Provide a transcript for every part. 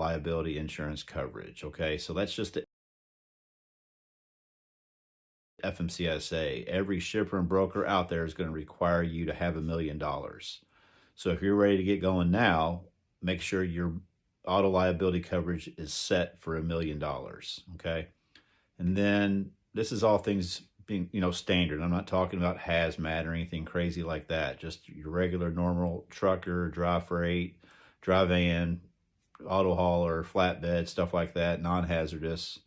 liability insurance coverage. Okay, so that's just the FMCSA. Every shipper and broker out there is going to require you to have $1 million. So if you're ready to get going now, make sure your auto liability coverage is set for $1 million. Okay, and then this is all things being, standard. I'm not talking about hazmat or anything crazy like that. Just your regular, normal trucker, dry freight, dry van, auto hauler, flatbed, stuff like that, non-hazardous.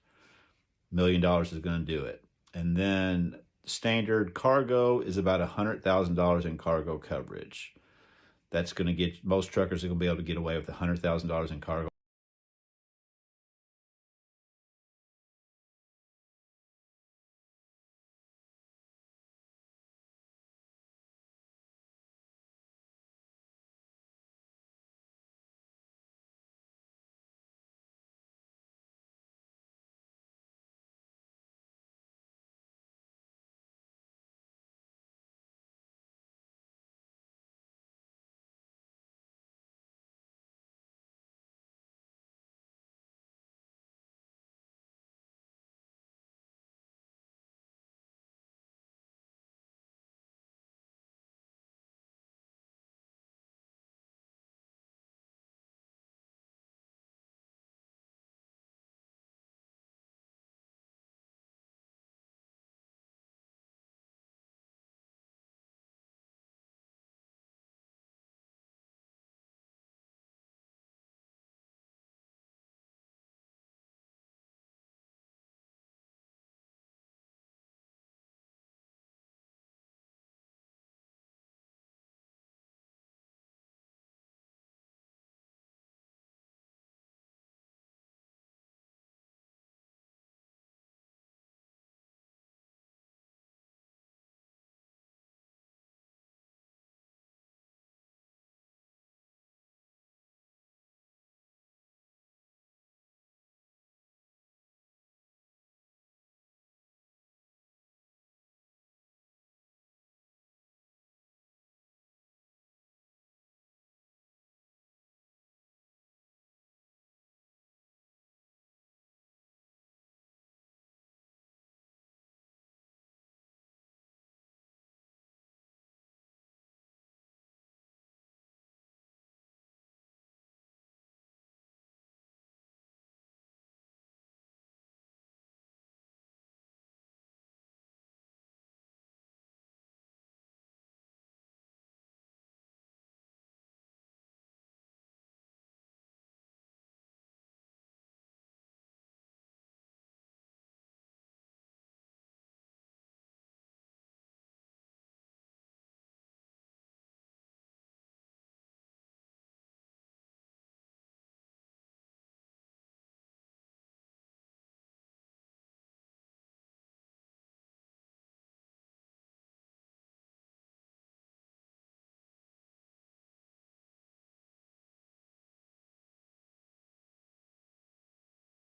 $1 million is going to do it. And then standard cargo is about $100,000 in cargo coverage. That's going to get most truckers are going to be able to get away with $100,000 in cargo